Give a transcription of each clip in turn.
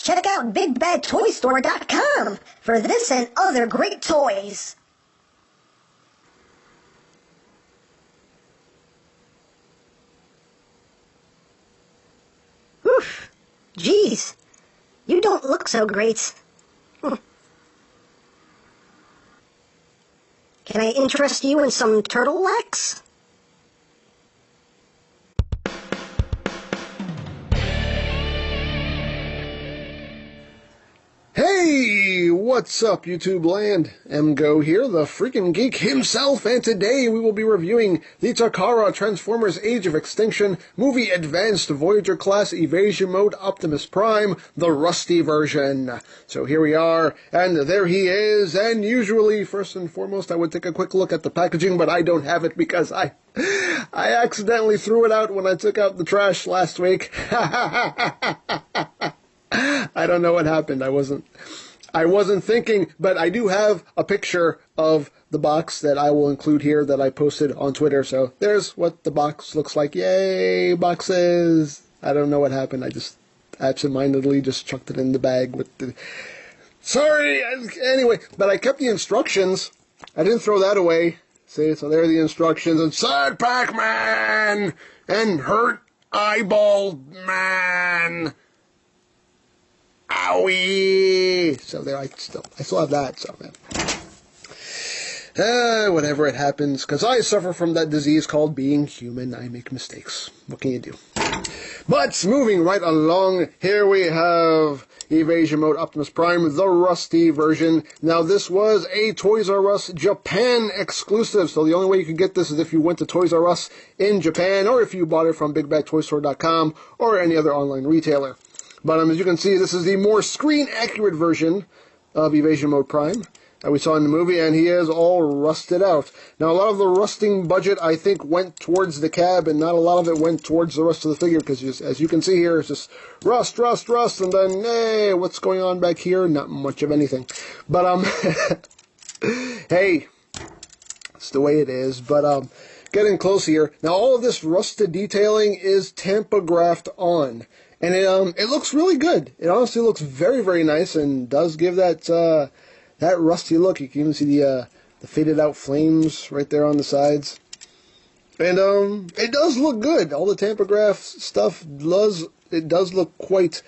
check out BigBadToyStore.com for this and other great toys. Oof. Geez, you don't look so great. Can I interest you in some turtle wax? Hey, what's up, YouTube land? MGO here, the freaking geek himself, and today we will be reviewing the Takara Transformers Age of Extinction movie Advanced Voyager Class Evasion Mode Optimus Prime, the Rusty version. So here we are, and there he is, and usually, first and foremost, I would take a quick look at the packaging, but I don't have it because I accidentally threw it out when I took out the trash last week. I don't know what happened. I wasn't thinking, but I do have a picture of the box that I will include here that I posted on Twitter. So there's what the box looks like. Yay, boxes! I don't know what happened. I just absentmindedly just chucked it in the bag with the... Sorry! Anyway, but I kept the instructions. I didn't throw that away. See, so there are the instructions. Inside Pac-Man! And Hurt Eyeball Man! Owie! So there, I still have that, so, man. Whatever, it happens, because I suffer from that disease called being human. I make mistakes. What can you do? But, moving right along, here we have Evasion Mode Optimus Prime, the Rusty version. Now, this was a Toys R Us Japan exclusive, so the only way you could get this is if you went to Toys R Us in Japan, or if you bought it from BigBadToyStore.com, or any other online retailer. But as you can see, this is the more screen-accurate version of Evasion Mode Prime that we saw in the movie, and he is all rusted out. Now, a lot of the rusting budget, I think, went towards the cab, and not a lot of it went towards the rest of the figure, because as you can see here, it's just rust, rust, rust, and then, hey, what's going on back here? Not much of anything. But, hey, it's the way it is. But, getting close here. Now, all of this rusted detailing is tampographed on. And it looks really good. It honestly looks very, very nice, and does give that that rusty look. You can even see the faded out flames right there on the sides. And it does look good. All the tampograph stuff does look quite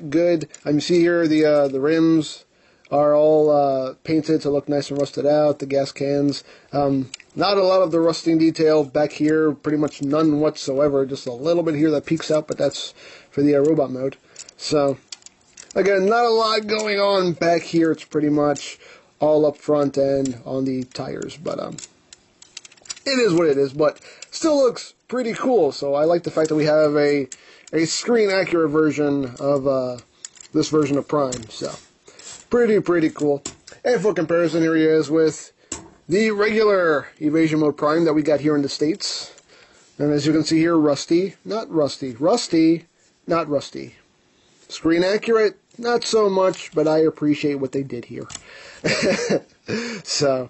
good. You see here the rims are all painted to look nice and rusted out. The gas cans. Not a lot of the rusting detail back here, pretty much none whatsoever, just a little bit here that peeks out, but that's for the robot mode. So, again, not a lot going on back here, it's pretty much all up front and on the tires, but it is what it is, but still looks pretty cool, so I like the fact that we have a screen-accurate version of this version of Prime, so pretty cool. And for comparison, here he is with the regular Evasion Mode Prime that we got here in the States. And as you can see here, rusty, not rusty. Rusty, not rusty. Screen accurate, not so much, but I appreciate what they did here. So,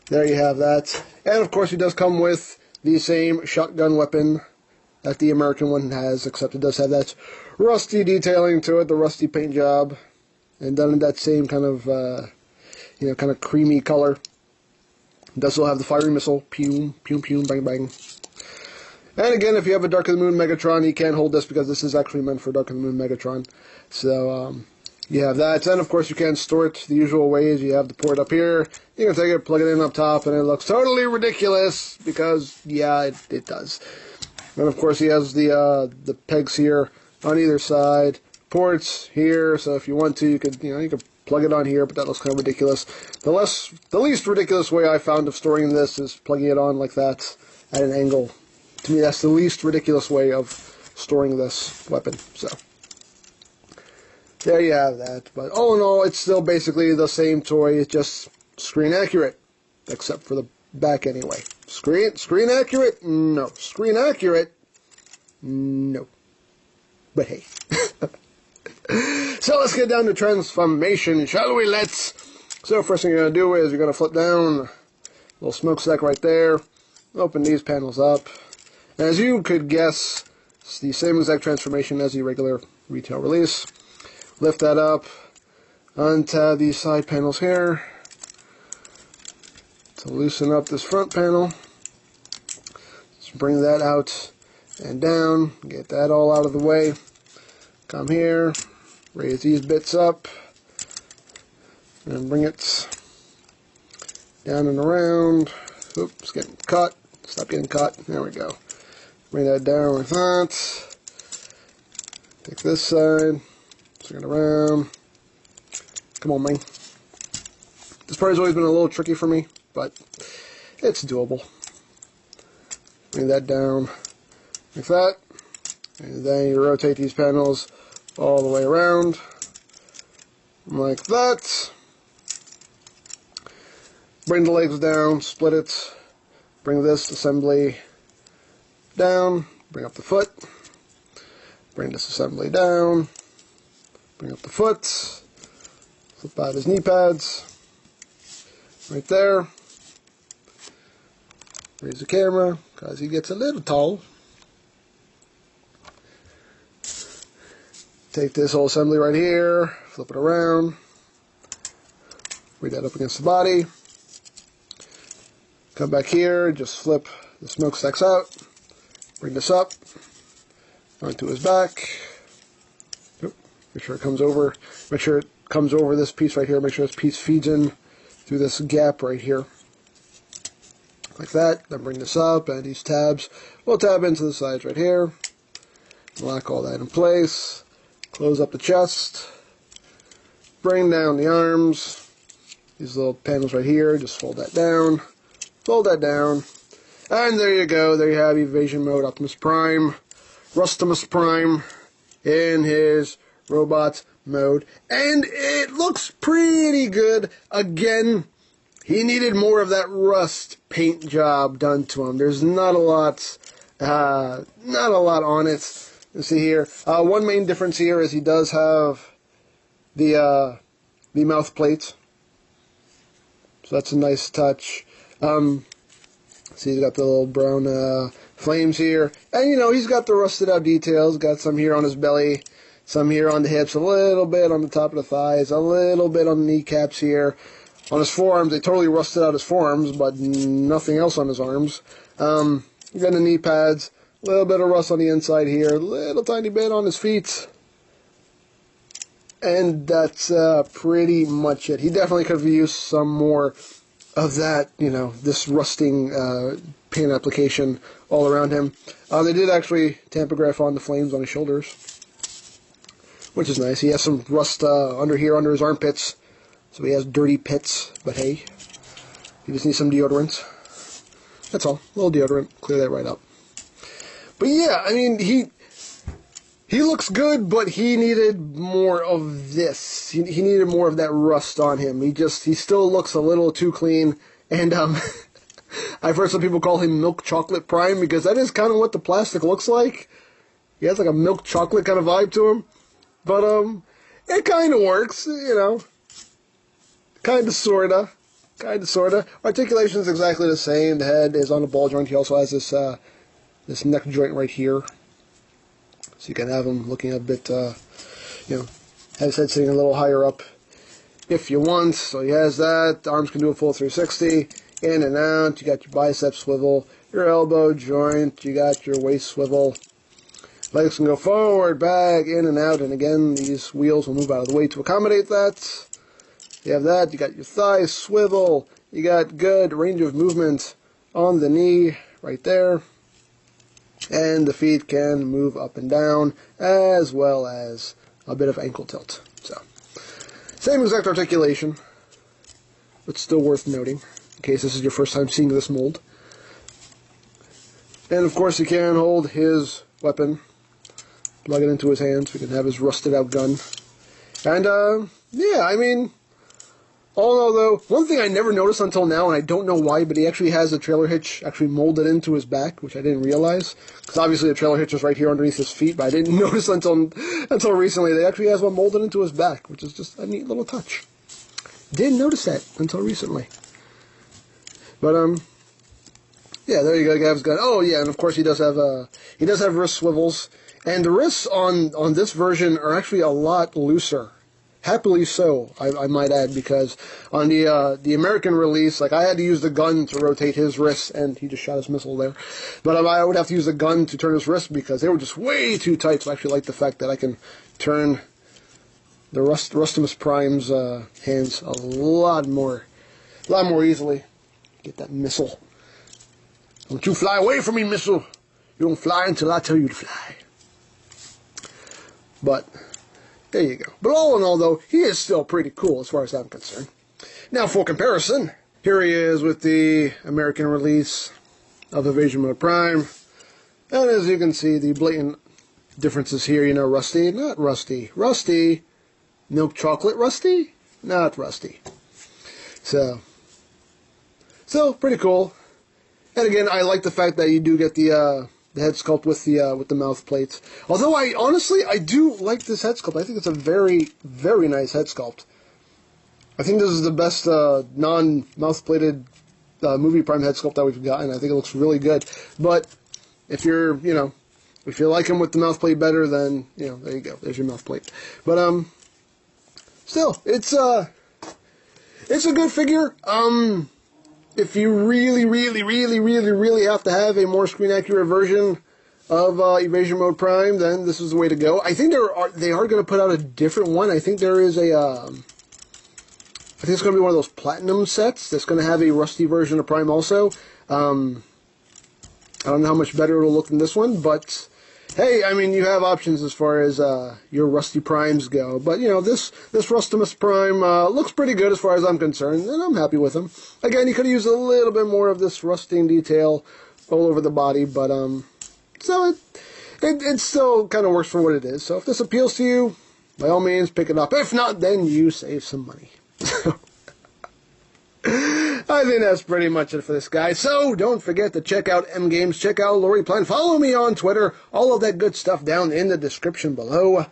there you have that. And of course, it does come with the same shotgun weapon that the American one has, except it does have that rusty detailing to it, the rusty paint job, and done in that same kind of, kind of creamy color. It does still have the firing missile. Pew, pew, pew, bang, bang. And again, if you have a Dark of the Moon Megatron, you can't hold this because this is actually meant for Dark of the Moon Megatron. So, you have that. And, of course, you can store it the usual ways. You have the port up here. You can take it, plug it in up top, and it looks totally ridiculous because, yeah, it does. And, of course, he has the pegs here on either side. Ports here, so if you want to, you could plug it on here, but that looks kind of ridiculous. The least ridiculous way I found of storing this is plugging it on like that at an angle. To me, that's the least ridiculous way of storing this weapon. So, there you have that. But all in all, it's still basically the same toy, it's just screen accurate, except for the back anyway. Screen accurate? No. Screen accurate? No. But hey. So let's get down to transformation, shall we? So first thing you're going to do is you're going to flip down, little smokestack right there, open these panels up. As you could guess, it's the same exact transformation as the regular retail release. lift that up, untab these side panels here to loosen up this front panel. Just bring that out and down, get that all out of the way. Come here, raise these bits up, and bring it down and around. Oops, getting caught. Stop getting caught. There we go. Bring that down like that. Take this side, swing it around. Come on, man. This part has always been a little tricky for me, but it's doable. Bring that down like that. And then you rotate these panels all the way around like that. Bring the legs down, split it. Bring this assembly down. Bring up the foot. Bring this assembly down. Bring up the foot. Flip out his knee pads. Right there. Raise the camera because he gets a little tall. Take this whole assembly right here, flip it around, bring that up against the body. Come back here, just flip the smokestacks out, bring this up onto his back. Make sure it comes over. Make sure it comes over this piece right here. Make sure this piece feeds in through this gap right here. Like that. Then bring this up, and these tabs will tab into the sides right here. Lock all that in place. Close up the chest. Bring down the arms. These little panels right here. Just fold that down. Fold that down. And there you go. There you have Evasion Mode Optimus Prime. Rustimus Prime in his robot mode. And it looks pretty good. Again, he needed more of that rust paint job done to him. There's not a lot on it. Let's see here. One main difference here is he does have the mouth plate. So that's a nice touch. See, he's got the little brown flames here. And, you know, he's got the rusted out details. Got some here on his belly, some here on the hips, a little bit on the top of the thighs, a little bit on the kneecaps here. On his forearms, they totally rusted out his forearms, but nothing else on his arms. You got the knee pads. A little bit of rust on the inside here, a little tiny bit on his feet, and that's pretty much it. He definitely could have used some more of that, you know, this rusting paint application all around him. They did actually tampograph on the flames on his shoulders, which is nice. He has some rust under here, under his armpits, so he has dirty pits, but hey, he just needs some deodorant. That's all, a little deodorant, clear that right up. But yeah, I mean, he looks good, but he needed more of this. He needed more of that rust on him. He still looks a little too clean. And I've heard some people call him Milk Chocolate Prime because that is kind of what the plastic looks like. He has like a milk chocolate kind of vibe to him. But it kind of works, you know. Kind of, sorta. Articulation is exactly the same. The head is on a ball joint. He also has this neck joint right here. So you can have him looking a bit, you know, have his head sitting a little higher up if you want. So he has that. The arms can do a full 360. In and out. You got your bicep swivel, your elbow joint. You got your waist swivel. Legs can go forward, back, in and out. And again, these wheels will move out of the way to accommodate that. You have that. You got your thigh swivel. You got good range of movement on the knee right there. And the feet can move up and down, as well as a bit of ankle tilt. So, same exact articulation, but still worth noting, in case this is your first time seeing this mold. And of course, he can hold his weapon, plug it into his hands. We can have his rusted out gun. And, yeah, I mean, although, one thing I never noticed until now, and I don't know why, but he actually has a trailer hitch actually molded into his back, which I didn't realize. Because obviously the trailer hitch is right here underneath his feet, but I didn't notice until recently. They actually has one molded into his back, which is just a neat little touch. Didn't notice that until recently. But, yeah, there you go, Gav's gun. Oh, yeah, and of course he does have wrist swivels. And the wrists on this version are actually a lot looser. Happily so, I might add, because on the American release, like, I had to use the gun to rotate his wrists, and he just shot his missile there. But I would have to use the gun to turn his wrists because they were just way too tight. So I actually like the fact that I can turn the Rustimus Prime's hands a lot more easily. Get that missile. Don't you fly away from me, missile. You don't fly until I tell you to fly. But there you go. But all in all, though, he is still pretty cool as far as I'm concerned. Now, for comparison, here he is with the American release of Evasion Mode Prime. And as you can see, the blatant differences here, you know, Rusty, not Rusty. Rusty, milk chocolate Rusty, not Rusty. So, still pretty cool. And again, I like the fact that you do get the head sculpt with the mouth plates. Although I do like this head sculpt. I think it's a very, very nice head sculpt. I think this is the best non-mouth plated movie Prime head sculpt that we've gotten. I think it looks really good. But if you're, if you like him with the mouth plate better, then there you go. There's your mouth plate. But still, it's a good figure. If you really have to have a more screen-accurate version of Evasion Mode Prime, then this is the way to go. I think they are going to put out a different one. I think there is I think it's going to be one of those Platinum sets that's going to have a Rusty version of Prime also. I don't know how much better it'll look than this one, but hey, I mean, you have options as far as your Rusty Primes go. But, this Rustimus Prime looks pretty good as far as I'm concerned, and I'm happy with him. Again, you could have used a little bit more of this rusting detail all over the body, but, so it still kind of works for what it is. So if this appeals to you, by all means, pick it up. If not, then you save some money. I think that's pretty much it for this guy. So don't forget to check out M Games, check out LoriPlan, follow me on Twitter, all of that good stuff down in the description below.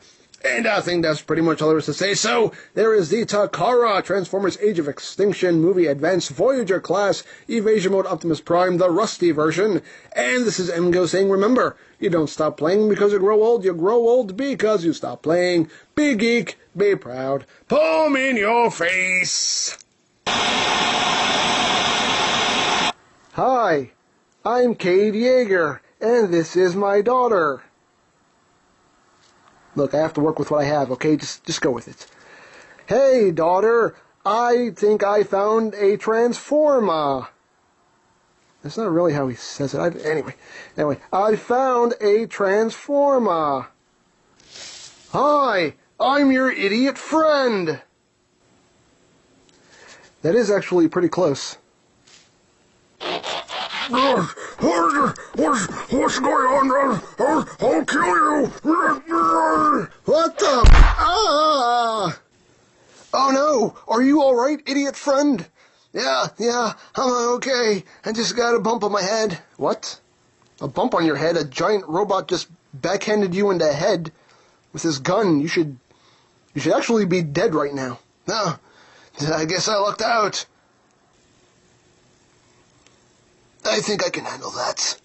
And I think that's pretty much all there is to say. So there is the Takara Transformers Age of Extinction movie Advanced Voyager class Evasion Mode Optimus Prime, the Rusty version. And this is MGO saying, remember, you don't stop playing because you grow old because you stop playing. Be geek, be proud, palm in your face. Hi, I'm Cade Yeager, and this is my daughter. Look, I have to work with what I have, okay? Just go with it. Hey, daughter, I think I found a transformer. That's not really how he says it. Anyway, I found a transformer. Hi, I'm your idiot friend. That is actually pretty close. What's going on? I'll kill you! What the? Ah! Oh no! Are you alright, idiot friend? Yeah, I'm okay. I just got a bump on my head. What? A bump on your head? A giant robot just backhanded you in the head with his gun. You should actually be dead right now. No, I guess I lucked out. I think I can handle that.